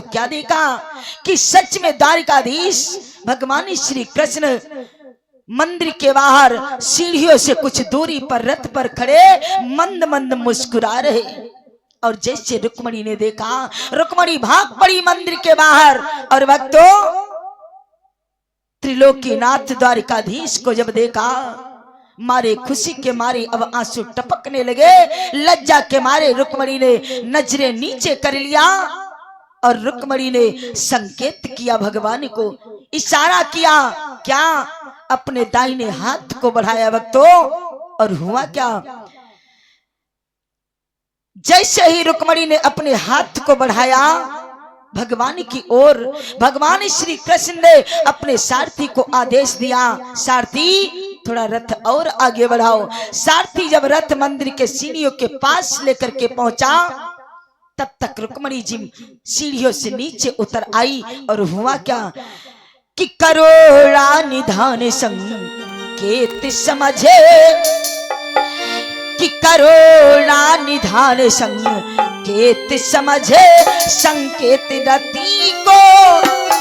क्या देखा कि सच में द्वारिकाधीश भगवान श्री कृष्ण मंदिर के बाहर सीढ़ियों से कुछ दूरी पर रथ पर खड़े मंद मंद मुस्कुरा रहे। और जैसे रुक्मणी ने देखा, रुक्मणी भाग पड़ी मंदिर के बाहर। और भक्तों, त्रिलोकीनाथ द्वारिकाधीश को जब देखा, मारे खुशी के मारे अब आंसू टपकने लगे। लज्जा के मारे रुक्मणी ने नजरें नीचे कर लिया और रुक्मणी ने संकेत किया भगवान को, इशारा किया। क्या? अपने दाहिने हाथ को बढ़ाया भक्तों। और हुआ क्या? जैसे ही रुक्मणी ने अपने हाथ को बढ़ाया भगवान की ओर, भगवान श्री कृष्ण ने अपने सारथी को आदेश दिया, सारथी थोड़ा रथ और आगे बढ़ाओ। सारथी जब रथ मंदिर के सीढ़ियों के पास लेकर के पहुंचा, तब तक रुक्मणी जी सीढ़ियों से नीचे उतर आई। और हुआ क्या कि करोड़ा निधान संकेत समझे, कि करोड़ा निधान संकेत समझे, संकेत रति को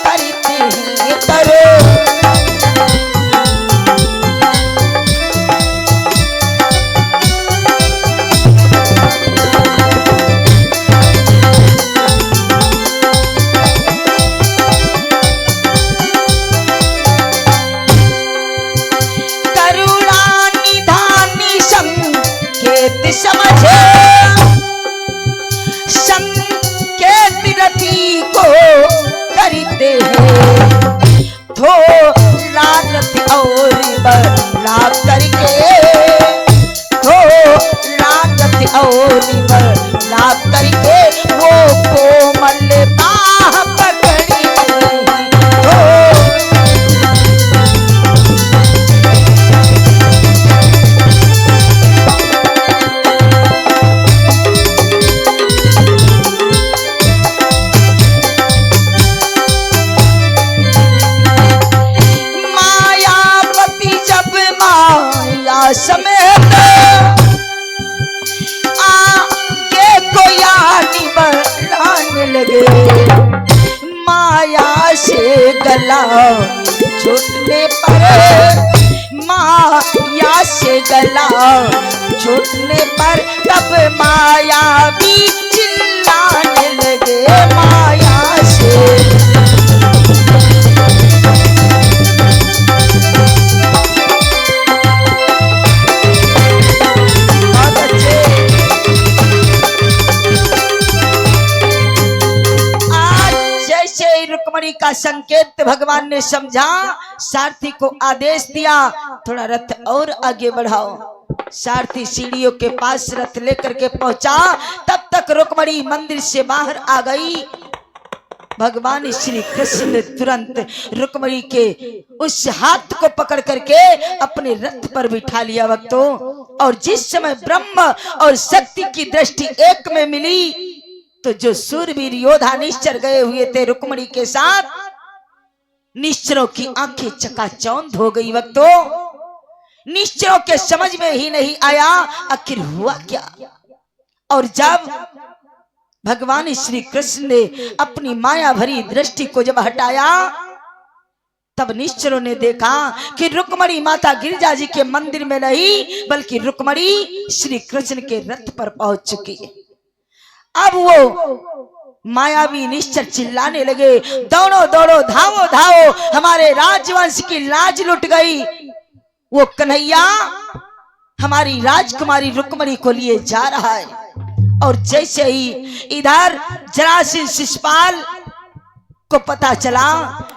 करते हैं करो। समझे संकेत रति को करते हैं, थोड़ा रति और बढ़ा करके, थोड़ा रति और बढ़ा करके वो कोमल बाह पकड़ी। समेत आगे को यानी बढ़ाने लगे, माया से गला छूटने पर, माया से गला छूटने पर तब माया भी चिल्लाने लगे, माया से। रुक्मणी का संकेत भगवान ने समझा, सारथी को आदेश दिया, थोड़ा रथ और आगे बढ़ाओ। सारथी सीढ़ियों के पास रथ लेकर के पहुंचा, तब तक रुक्मणी मंदिर से बाहर आ गई। भगवान श्री कृष्ण ने तुरंत रुक्मणी के उस हाथ को पकड़ करके अपने रथ पर बिठा लिया भक्तों। और जिस समय ब्रह्म और शक्ति की दृष्टि एक में मिली, तो जो सूरवीर योद्धा निश्चर गए हुए थे रुक्मणी के साथ, निश्चरों की आंखें चकाचौंध हो गई भक्तों। निश्चरों के समझ में ही नहीं आया आखिर हुआ क्या। और जब भगवान श्री कृष्ण ने अपनी माया भरी दृष्टि को जब हटाया, तब निश्चरों ने देखा कि रुक्मणी माता गिरिजा जी के मंदिर में नहीं, बल्कि रुक्मणी श्री कृष्ण के रथ पर पहुंच चुकी है। अब वो मायावी निश्चर चिल्लाने लगे, दौड़ो दौड़ो, धावो धावो, हमारे राजवंश की लाज लुट गई। वो कन्हैया हमारी राजकुमारी रुक्मणी को लिए जा रहा है। और जैसे ही इधर जरासंध शिशुपाल को पता चला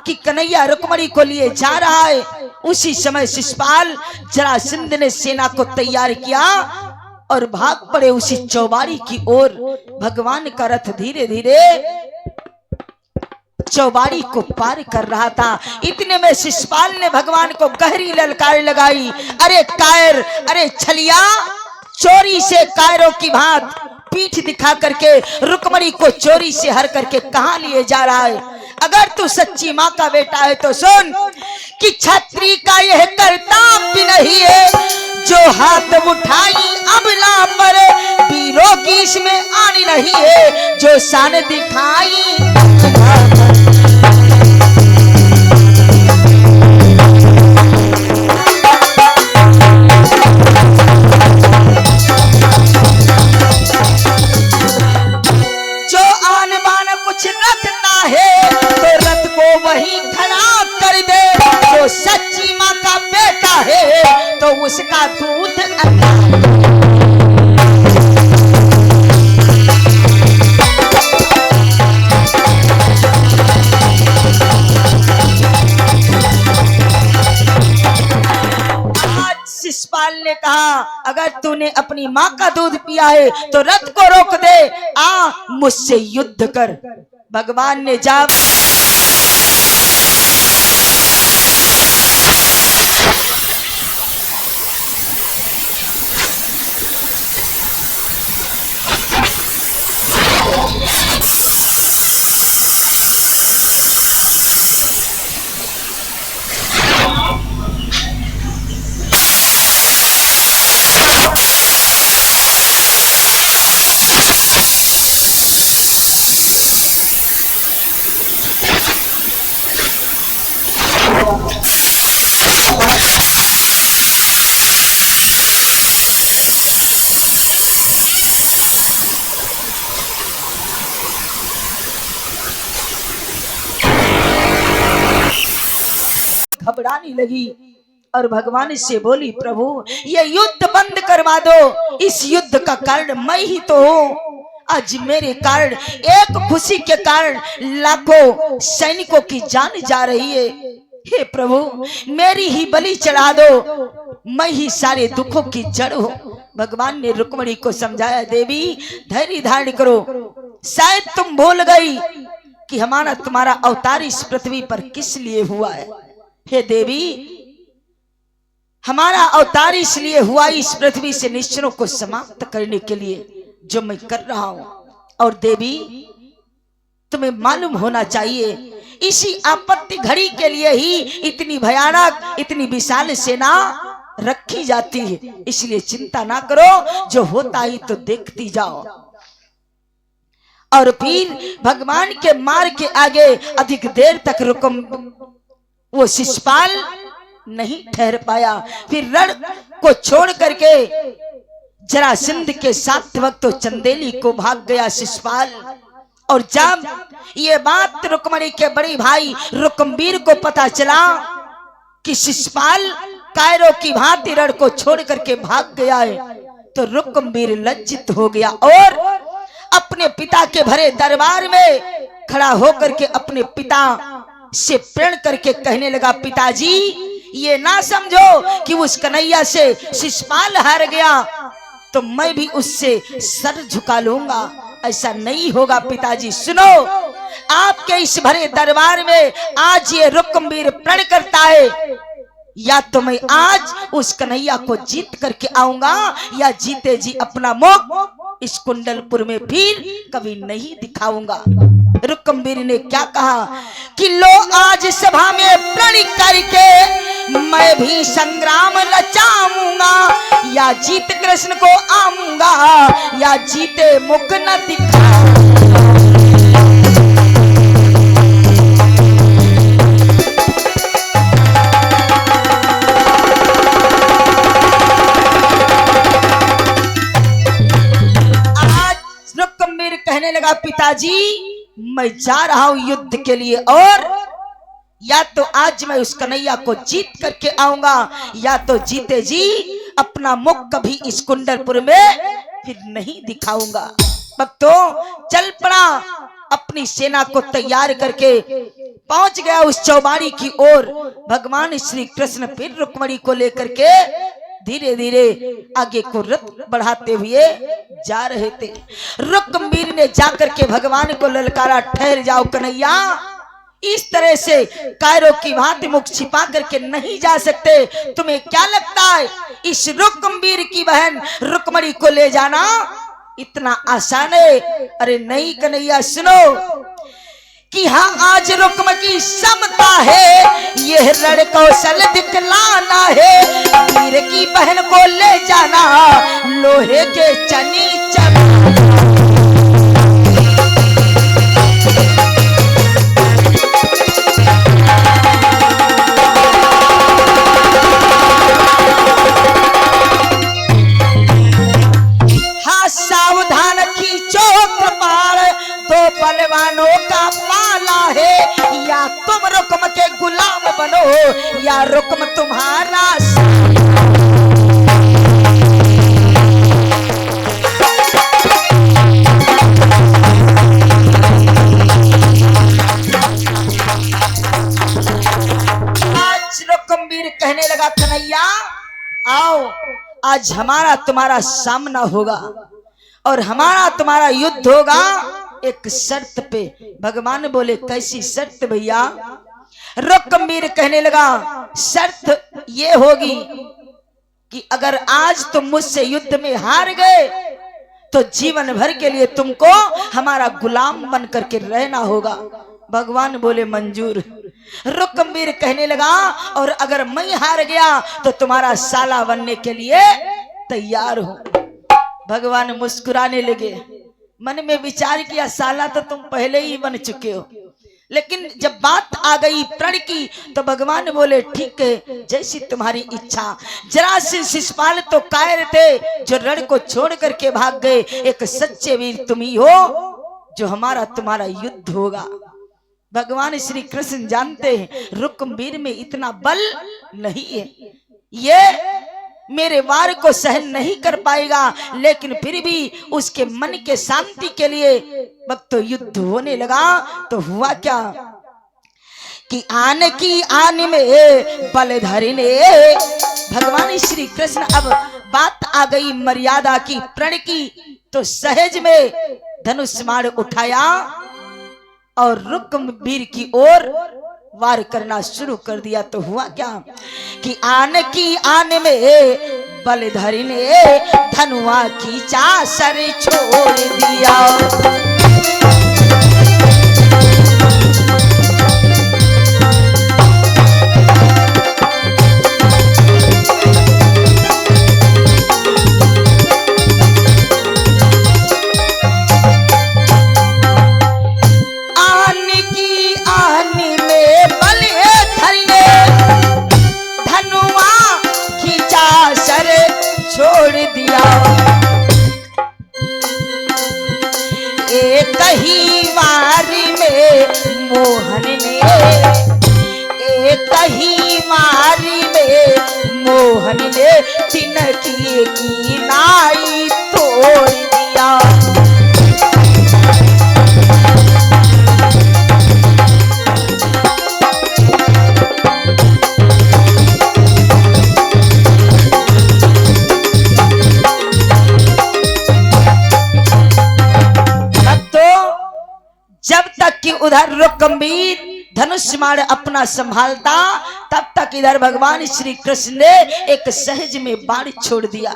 कि कन्हैया रुक्मणी को लिए जा रहा है, उसी समय शिशुपाल जरासंध ने सेना को तैयार किया और भाग पड़े उसी चौबाड़ी की ओर। भगवान का रथ धीरे धीरे चौबाड़ी को पार कर रहा था। इतने में शिशुपाल ने भगवान को गहरी ललकार लगाई, अरे कायर, अरे छलिया, चोरी से कायरों की भांत पीठ दिखा करके रुक्मणी को चोरी से हर करके कहां लिए जा रहा है? अगर तू सच्ची माँ का बेटा है तो सुन कि छत्री का यह कर्तव्य भी नहीं है जो हाथ उठाई अबला पर, वीरों की इसमें आनी नहीं है जो शान दिखाई है तो रथ को वही खड़ा कर दे। जो सच्ची माँ का बेटा है तो उसका दूध अंडा। शिषपाल ने कहा अगर तूने अपनी माँ का दूध पिया है तो रथ को रोक दे, आ मुझसे युद्ध कर। भगवान ने जब घबराने लगी और भगवान से बोली प्रभु ये युद्ध बंद करवा दो। इस युद्ध का कारण मैं ही तो हूँ। आज मेरे कारण, एक खुशी के कारण लाखों सैनिकों की जान जा रही है। हे प्रभु मेरी ही बलि चढ़ा दो, मैं ही सारे दुखों की जड़ हूँ। भगवान ने रुक्मिणी को समझाया देवी धैर्य धारण करो। शायद तुम भूल गई कि हमारा तुम्हारा अवतार इस पृथ्वी पर किस लिए हुआ है। हे देवी हमारा अवतार इसलिए हुआ इस पृथ्वी से निश्चरों को समाप्त करने के लिए जो मैं कर रहा हूं। और देवी तुम्हें मालूम होना चाहिए इसी आपत्ति घड़ी के लिए ही इतनी भयानक इतनी विशाल सेना रखी जाती है। इसलिए चिंता ना करो, जो होता ही तो देखती जाओ। और फिर भगवान के मार्ग के आगे अधिक देर तक वो शिषपाल नहीं ठहर पाया। फिर रण को छोड़ करके जरासंध के साथ वक्त तो चंदेली को भाग गया शिषपाल। और जब ये बात रुक्मिणी के बड़े भाई रुक्मवीर को पता चला कि शिषपाल कायरों की भांति रण को छोड़ करके भाग गया है तो रुक्मवीर लज्जित हो गया और अपने पिता के भरे दरबार में खड़ा होकर के अपने पिता से प्रण करके कहने लगा पिताजी ये ना समझो कि उस कन्हैया से शिषपाल हार गया तो मैं भी उससे सर झुका लूंगा। ऐसा नहीं होगा पिताजी। सुनो आपके इस भरे दरबार में आज ये रुक्मवीर प्रण करता है, या तो मैं आज उस कन्हैया को जीत करके आऊंगा या जीते जी अपना मुख इस कुंडलपुर में फिर कभी नहीं दिखाऊंगा। रुक्मवीर ने क्या कहा कि लो आज सभा में प्रण करके मैं भी संग्राम रचाऊंगा, या जीत कृष्ण को आऊंगा या जीते मुख न दिखाऊंगा। कहने लगा पिताजी मैं जा रहा हूं युद्ध के लिए, और या तो आज मैं उस कन्हैया को जीत करके आऊंगा या तो जीते जी अपना मुख कभी इस कुंडलपुर में फिर नहीं दिखाऊंगा। अब तो चल पड़ा, अपनी सेना को तैयार करके पहुंच गया उस चौबाड़ी की ओर। भगवान श्री कृष्ण फिर रुक्मिणी को लेकर के धीरे धीरे आगे को रथ बढ़ाते हुए जा रहे थे। रुक्मवीर ने जाकर के भगवान को ललकारा, ठहर जाओ कन्हैया, इस तरह से कायरों की भांति मुख छिपा करके नहीं जा सकते। तुम्हें क्या लगता है इस रुक्मवीर की बहन रुक्मिणी को ले जाना इतना आसान है? अरे नहीं कन्हैया सुनो कि हाँ आज रुक्म की समता है, यह रण कौशल दिखलाना है। वीर की बहन को ले जाना लोहे के चनी हाँ सावधान खींचो कृपाण, दो बलवानों का पान साला है, या तुम रुक्म के गुलाम बनो, या रुक्म तुम्हारा कहने लगा कन्हैया आओ, आज हमारा तुम्हारा सामना होगा और हमारा तुम्हारा युद्ध होगा एक शर्त पे। भगवान बोले कैसी शर्त भैया? रुक्मवीर कहने लगा शर्त ये होगी कि अगर आज तुम मुझसे युद्ध में हार गए तो जीवन भर के लिए तुमको हमारा गुलाम बन करके रहना होगा। भगवान बोले मंजूर। रुक्मवीर कहने लगा और अगर मैं हार गया तो तुम्हारा साला बनने के लिए तैयार हूं। भगवान मुस्कुराने लगे, मन में विचार किया साला तो तुम पहले ही बन चुके हो, लेकिन जब बात आ गई प्रण की तो भगवान बोले ठीक है जैसी तुम्हारी इच्छा। जरासंध शिशुपाल तो कायर थे जो रण को छोड़ करके भाग गए, एक सच्चे वीर तुम ही हो जो हमारा तुम्हारा युद्ध होगा। भगवान श्री कृष्ण जानते हैं रुक्मवीर में इतना बल नहीं है, ये मेरे वार को सहन नहीं कर पाएगा, लेकिन फिर भी उसके मन के शांति के लिए अब तो युद्ध होने लगा। तो हुआ क्या कि आने की आने में बल धरने, भगवान श्री कृष्ण अब बात आ गई मर्यादा की प्रण की, तो सहज में धनुष बाण उठाया और रुक्मवीर की ओर वार करना शुरू कर दिया। तो हुआ क्या कि आने की आने में बल धरने धनुआ खींचा सर छोड़ दिया। कही वारी में मोहन ने, एक ही मारी में मोहन ने तिनकी की नाई तोड़ दिया। जब तक कि उधर रुक्मवीर धनुष बाण अपना संभालता, तब तक इधर भगवान श्री कृष्ण ने एक सहज में बाण छोड़ दिया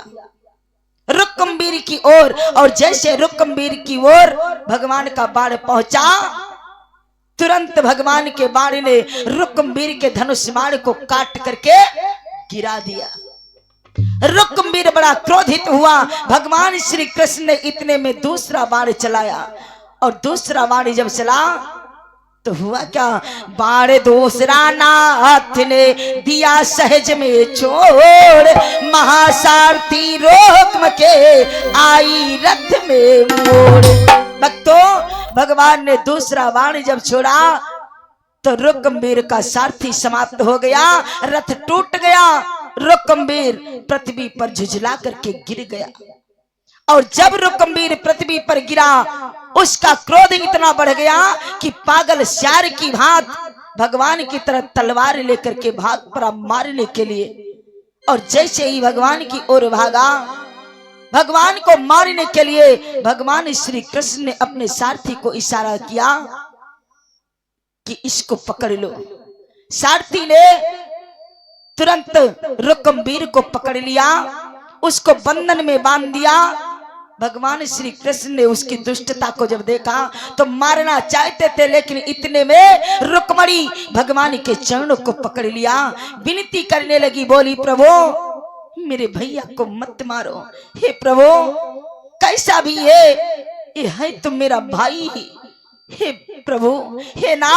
रुक्मवीर की ओर। और जैसे रुक्मवीर की ओर भगवान का बाण पहुंचा, तुरंत भगवान के बाण ने रुक्मवीर के धनुष बाण को काट करके गिरा दिया। रुक्मवीर बड़ा क्रोधित हुआ। भगवान श्री कृष्ण ने इतने में दूसरा बाण चलाया, और दूसरा बाण जब चला तो हुआ क्या, बाण दूसरा नाथ ने दिया सहज में छोड़, महासारथी रोक्म के आई रथ में मोड़। भक्तों, भगवान ने दूसरा बाण जब छोड़ा तो रुक्मवीर का सारथी समाप्त हो गया, रथ टूट गया, रुक्मवीर पृथ्वी पर झुझला करके गिर गया। और जब रुक्मवीर पृथ्वी पर गिरा, उसका क्रोध इतना बढ़ गया कि पागल श्यार की भांत भगवान की तरफ तलवार लेकर के भाग पड़ा मारने के लिए। और जैसे ही भगवान की ओर भागा, भगवान को मारने के लिए, भगवान श्री कृष्ण ने अपने सारथी को इशारा किया कि इसको पकड़ लो। सारथी ने तुरंत रुक्मवीर को पकड़ लिया, उसको बंधन में बांध दिया। भगवान श्री कृष्ण ने उसकी दुष्टता को जब देखा तो मारना चाहते थे, लेकिन इतने में रुक्मणी भगवान के चरणों को पकड़ लिया, विनती करने लगी, बोली प्रभु मेरे भैया को मत मारो, हे प्रभु कैसा भी है ये है तुम मेरा भाई, हे प्रभु हे नाथ।